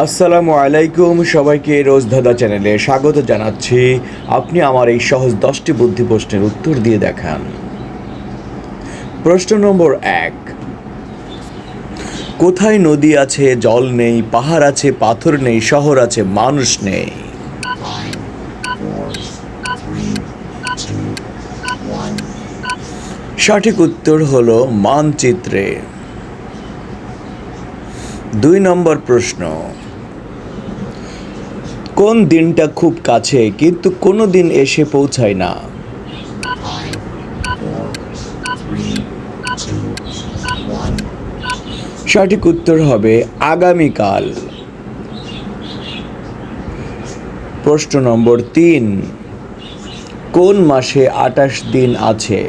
আসসালামু আলাইকুম, সবাইকে রোজ ধাঁধা চ্যানেলে স্বাগত জানাচ্ছি। আপনি আমার এই সহজ 10টি বুদ্ধি প্রশ্নের উত্তর দিয়ে দেখান। প্রশ্ন নম্বর 1, কোথায় নদী আছে জল নেই, পাহাড় আছে পাথর নেই, শহর আছে মানুষ নেই? সঠিক উত্তর হলো মানচিত্রে। 2 নম্বর প্রশ্ন, কোন দিনটা খুব কাছে কিন্তু কোনো দিন এসে পৌঁছায় না? সঠিক উত্তর হবে আগামীকাল। প্রশ্ন নম্বর 3, কোন মাসে 28 দিন আছে?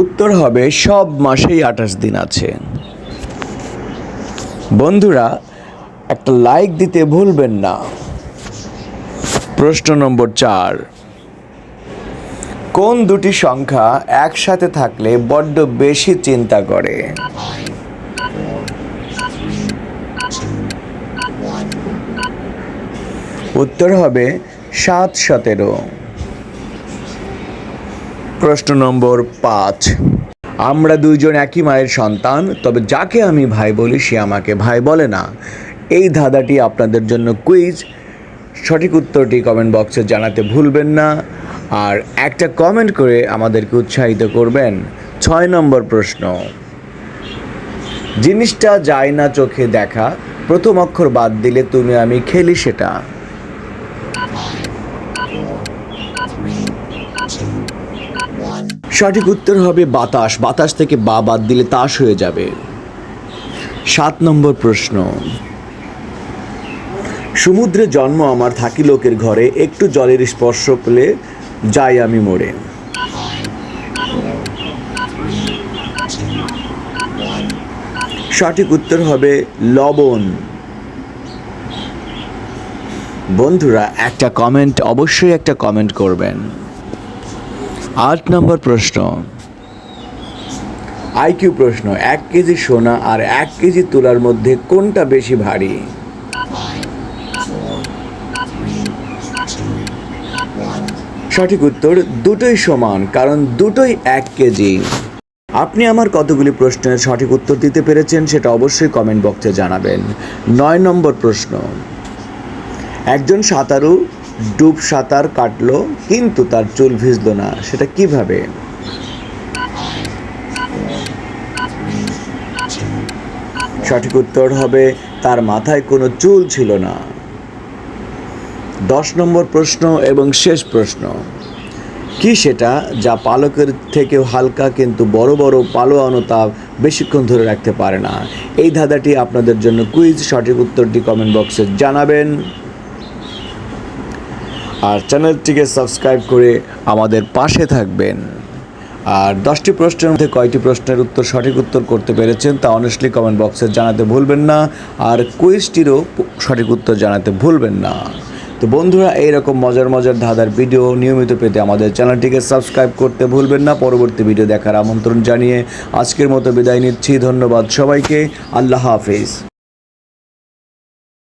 উত্তর হবে সব মাসেই 28 দিন আছে। বন্ধুরা, একটা লাইক দিতে ভুলবেন না। প্রশ্ন নম্বর 4, কোন দুটি সংখ্যা একসাথে থাকলে বড্ড বেশি চিন্তা করে? উত্তর হবে 7, 17। প্রশ্ন নম্বর 5, আমরা দুইজন একই মায়ের সন্তান, তবে যাকে আমি ভাই বলি সে আমাকে ভাই বলে না। এই ধাঁধাটি আপনাদের জন্য কুইজ। সঠিক উত্তরটি কমেন্ট বক্সে জানাতে ভুলবেন না, আর একটা কমেন্ট করে আমাদেরকে উৎসাহিত করবেন। 6 নম্বর প্রশ্ন, জিনিসটা যায় না চোখে দেখা, প্রথম অক্ষর বাদ দিলে তুমি আমি খেলি সেটা। সঠিক উত্তর হবে বাতাস। বাতাস থেকে বা বাদ দিলে তাস হয়ে যাবে। 7 নম্বর প্রশ্ন, সমুদ্রে জন্ম আমার, থাকি লোকের ঘরে, একটু জলের স্পর্শ পেলে যাই আমি মরে। সঠিক উত্তর হবে লবণ। বন্ধুরা, অবশ্যই একটা কমেন্ট করবেন। 8 নম্বর প্রশ্ন, আইকিউ প্রশ্ন, 1 কেজি সোনা আর 1 কেজি তুলার মধ্যে কোনটা বেশি ভারী? সঠিক উত্তর দুটোই সমান, কারণ দুটোই 1 কেজি। আপনি আমার কতগুলি প্রশ্নের সঠিক উত্তর দিতে পেরেছেন সেটা অবশ্যই কমেন্ট বক্সে জানাবেন। 9 নম্বর প্রশ্ন, একজন সাঁতারু ডুব সাঁতার কাটলো কিন্তু তার চুল ভিজলো না, সেটা কিভাবে? সঠিক উত্তর হবে তার মাথায় কোনো চুল ছিল না। 10 নম্বর প্রশ্ন এবং শেষ প্রশ্ন, কি সেটা যা পালকের থেকেও হালকা কিন্তু বড় বড় পালোয়ানো তা বেশিক্ষণ ধরে রাখতে পারে না? এই ধাঁধাটি আপনাদের জন্য কুইজ। সঠিক উত্তরটি কমেন্ট বক্সে জানাবেন, আর চ্যানেলটিকে সাবস্ক্রাইব করে আমাদের পাশে থাকবেন। আর 10টি প্রশ্নের মধ্যে কয়টি প্রশ্নের উত্তর সঠিক উত্তর করতে পেরেছেন তা অনেস্টলি কমেন্ট বক্সে জানাতে ভুলবেন না, আর কুইজটিরও সঠিক উত্তর জানাতে ভুলবেন না। তো বন্ধুরা, এইরকম মজার মজার ধাঁধার ভিডিও নিয়মিত পেতে আমাদের চ্যানেলটিকে সাবস্ক্রাইব করতে ভুলবেন না। পরবর্তী ভিডিও দেখার আমন্ত্রণ জানিয়ে আজকের মতো বিদায় নিচ্ছি। ধন্যবাদ সবাইকে। আল্লাহ হাফেজ।